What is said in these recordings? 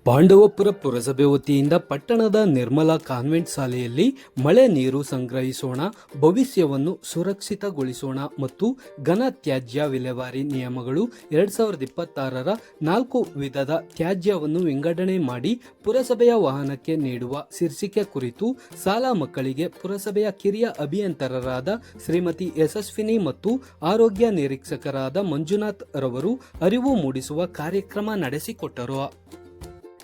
ಪಾಂಡವಪುರ ಪುರಸಭೆ ವತಿಯಿಂದ ಪಟ್ಟಣದ ನಿರ್ಮಲಾ ಕಾನ್ವೆಂಟ್ ಶಾಲೆಯಲ್ಲಿ ಮಳೆ ನೀರು ಸಂಗ್ರಹಿಸೋಣ, ಭವಿಷ್ಯವನ್ನು ಸುರಕ್ಷಿತಗೊಳಿಸೋಣ ಮತ್ತು ಘನ ತ್ಯಾಜ್ಯ ವಿಲೇವಾರಿ ನಿಯಮಗಳು 2026ರ 4 ವಿಧದ ತ್ಯಾಜ್ಯವನ್ನು ವಿಂಗಡಣೆ ಮಾಡಿ ಪುರಸಭೆಯ ವಾಹನಕ್ಕೆ ನೀಡುವ ಶೀರ್ಷಿಕೆ ಕುರಿತು ಶಾಲಾ ಮಕ್ಕಳಿಗೆ ಪುರಸಭೆಯ ಕಿರಿಯ ಅಭಿಯಂತರರಾದ ಶ್ರೀಮತಿ ಯಶಸ್ವಿನಿ ಮತ್ತು ಆರೋಗ್ಯ ನಿರೀಕ್ಷಕರಾದ ಮಂಜುನಾಥ್ ರವರು ಅರಿವು ಮೂಡಿಸುವ ಕಾರ್ಯಕ್ರಮ ನಡೆಸಿಕೊಟ್ಟರು.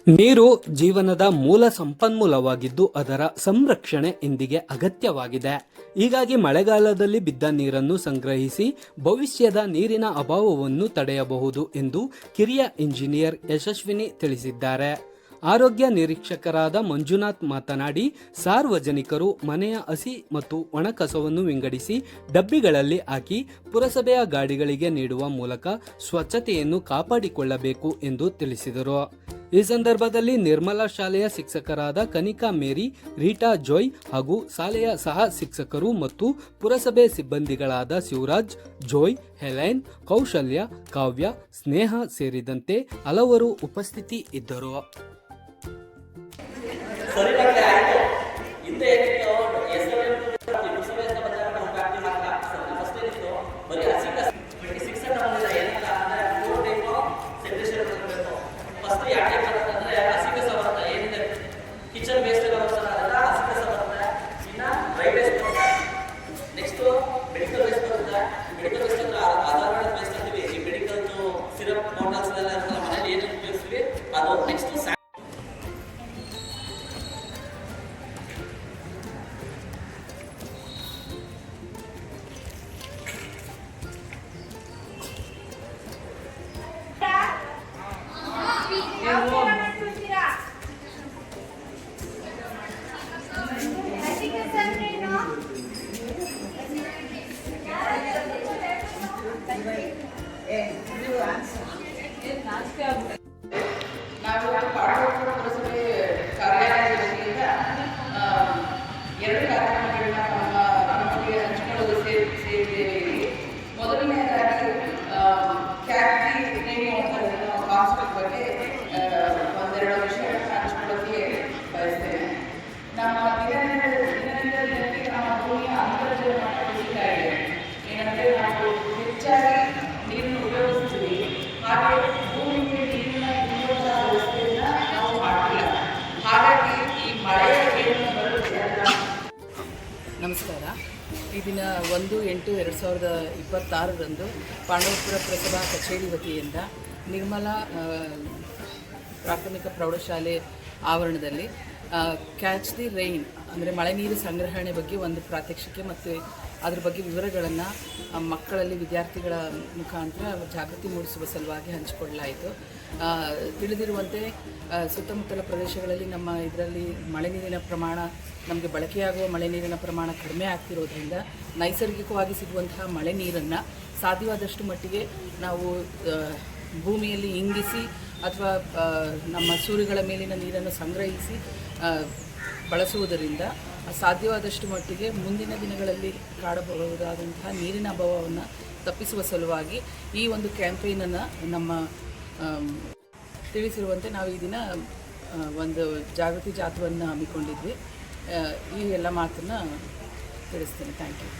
ನೀರು ಜೀವನದ ಮೂಲ ಸಂಪನ್ಮೂಲವಾಗಿದ್ದು ಅದರ ಸಂರಕ್ಷಣೆ ಇಂದಿಗೆ ಅಗತ್ಯವಾಗಿದೆ. ಹೀಗಾಗಿ ಮಳೆಗಾಲದಲ್ಲಿ ಬಿದ್ದ ನೀರನ್ನು ಸಂಗ್ರಹಿಸಿ ಭವಿಷ್ಯದ ನೀರಿನ ಅಭಾವವನ್ನು ತಡೆಯಬಹುದು ಎಂದು ಕಿರಿಯ ಇಂಜಿನಿಯರ್ ಯಶಸ್ವಿನಿ ತಿಳಿಸಿದ್ದಾರೆ. ಆರೋಗ್ಯ ನಿರೀಕ್ಷಕರಾದ ಮಂಜುನಾಥ್ ಮಾತನಾಡಿ, ಸಾರ್ವಜನಿಕರು ಮನೆಯ ಹಸಿ ಮತ್ತು ಒಣ ಕಸವನ್ನು ವಿಂಗಡಿಸಿ ಡಬ್ಬಿಗಳಲ್ಲಿ ಹಾಕಿ ಪುರಸಭೆಯ ಗಾಡಿಗಳಿಗೆ ನೀಡುವ ಮೂಲಕ ಸ್ವಚ್ಛತೆಯನ್ನು ಕಾಪಾಡಿಕೊಳ್ಳಬೇಕು ಎಂದು ತಿಳಿಸಿದರು. ಈ ಸಂದರ್ಭದಲ್ಲಿ ನಿರ್ಮಲಾ ಶಾಲೆಯ ಶಿಕ್ಷಕರಾದ ಕನಿಕಾ ಮೇರಿ, ರೀಟಾ ಜೋಯ್ ಹಾಗೂ ಶಾಲೆಯ ಸಹ ಶಿಕ್ಷಕರು ಮತ್ತು ಪುರಸಭೆ ಸಿಬ್ಬಂದಿಗಳಾದ ಶಿವರಾಜ್, ಜೋಯ್, ಹೆಲೈನ್, ಕೌಶಲ್ಯ, ಕಾವ್ಯ, ಸ್ನೇಹ ಸೇರಿದಂತೆ ಹಲವರು ಉಪಸ್ಥಿತಿ ಇದ್ದರು. ಕಿಚನ್ ವೇಸ್ಟ್ ಎಲ್ಲ ಬರ್ತದೆ, ಅದೆಲ್ಲ ಹಸಿ ಕಸ ಬರುತ್ತೆ. ಇನ್ನು ಡ್ರೈ ವೇಸ್ಟ್ ಬರುತ್ತೆ. ನೆಕ್ಸ್ಟ್ ಮೆಡಿಕಲ್ ವೇಸ್ಟ್ ಬರುತ್ತೆ. ಮೆಡಿಕಲ್ ವೇಸ್ಟ್ ಅಂದ್ರೆ ಆಧಾರವಾದ ವೇಸ್ಟ್ ಅಂತೀವಿ. ಈ ಮೆಡಿಕಲ್ದು ಸಿರಪ್ ಬಾಟಲ್ಸ್ ಎಲ್ಲ ಇರ್ತಲ್ಲ, ಮನೇಲಿ ಏನೇನು ಉಪಯೋಗಿಸ್ತೀವಿ ಅದು. ನೆಕ್ಸ್ಟ್ ನಾವು ಪಾಂಡವಪುರ ಪುರಸಭೆ ಕಾರ್ಯಾಲಯದ ವತಿಯಿಂದ 2 ಕಾರ್ಯಕ್ರಮಗಳನ್ನ ನಮ್ಮೊಟ್ಟಿಗೆ ಹಂಚಿಕೊಳ್ಳಲು ಸೇರಿದ್ದೇವೆ. ಮೊದಲನೇದಾಗಿ ಖ್ಯಾತಿ ನೇಮಕ ಕಾನ್ಸೆಪ್ಟ್ ಬಗ್ಗೆ ಒಂದೆರಡು ವಿಷಯಗಳನ್ನ ಹಂಚಿಕೊಳ್ಳೋಕ್ಕೆ ಬಯಸ್ತೇನೆ. ನಮ್ಮ ದಿನಕ್ಕೆ ನಮ್ಮ ಭೂಮಿಯ ಅಂತರ್ಜಲ ಮಟ್ಟ ಕುಸಿತಾ ಇದೆ. ಏನಂದರೆ ನಾವು ಹೆಚ್ಚಾಗಿ ನೀರನ್ನು ಉಪಯೋಗಿಸ್ತೀವಿ, ಹಾಗೆ ಭೂಮಿಗೆ ನೀರಿನ ಗುಣಮಟ್ಟದ ವ್ಯವಸ್ಥೆಯನ್ನ ನಾವು ಮಾಡಿಲ್ಲ. ಹಾಗಾಗಿ ಈ ಮಳೆಯ ಏನು ಬರುತ್ತೆ. ನಮಸ್ಕಾರ. ಈ ದಿನ 1/8/2026ರಂದು ಪಾಂಡವಪುರ ಪುರಸಭಾ ಕಚೇರಿ ವತಿಯಿಂದ ನಿರ್ಮಲಾ ಪ್ರಾಥಮಿಕ ಪ್ರೌಢಶಾಲೆ ಆವರಣದಲ್ಲಿ ಕ್ಯಾಚ್ ದಿ ರೈನ್ ಅಂದರೆ ಮಳೆ ನೀರು ಸಂಗ್ರಹಣೆ ಬಗ್ಗೆ ಒಂದು ಪ್ರಾತ್ಯಕ್ಷಿಕೆ ಮತ್ತು ಅದ್ರ ಬಗ್ಗೆ ವಿವರಗಳನ್ನು ಮಕ್ಕಳಲ್ಲಿ ವಿದ್ಯಾರ್ಥಿಗಳ ಮುಖಾಂತರ ಜಾಗೃತಿ ಮೂಡಿಸುವ ಸಲುವಾಗಿ ಹಂಚಿಕೊಳ್ಳಲಾಯಿತು. ತಿಳಿದಿರುವಂತೆ ಸುತ್ತಮುತ್ತಲ ಪ್ರದೇಶಗಳಲ್ಲಿ ನಮ್ಮ ಇದರಲ್ಲಿ ಮಳೆ ನೀರಿನ ಪ್ರಮಾಣ, ನಮಗೆ ಬಳಕೆಯಾಗುವ ಮಳೆ ನೀರಿನ ಪ್ರಮಾಣ ಕಡಿಮೆ ಆಗ್ತಿರೋದ್ರಿಂದ ನೈಸರ್ಗಿಕವಾಗಿ ಸಿಗುವಂತಹ ಮಳೆ ನೀರನ್ನು ಸಾಧ್ಯವಾದಷ್ಟು ಮಟ್ಟಿಗೆ ನಾವು ಭೂಮಿಯಲ್ಲಿ ಇಂಗಿಸಿ ಅಥವಾ ನಮ್ಮ ಸೂರುಗಳ ಮೇಲಿನ ನೀರನ್ನು ಸಂಗ್ರಹಿಸಿ ಬಳಸುವುದರಿಂದ ಸಾಧ್ಯವಾದಷ್ಟು ಮಟ್ಟಿಗೆ ಮುಂದಿನ ದಿನಗಳಲ್ಲಿ ಕಾಡಬಹುದಾದಂತಹ ನೀರಿನ ಅಭಾವವನ್ನು ತಪ್ಪಿಸುವ ಸಲುವಾಗಿ ಈ ಒಂದು ಕ್ಯಾಂಪೇನನ್ನು ನಮ್ಮ ತಿಳಿಸಿರುವಂತೆ ನಾವು ಈ ದಿನ ಒಂದು ಜಾಗೃತಿ ಜಾಥಾವನ್ನು ಹಮ್ಮಿಕೊಂಡಿದ್ವಿ. ಈ ಎಲ್ಲ ಮಾತನ್ನು ತಿಳಿಸ್ತೇನೆ. Thank you.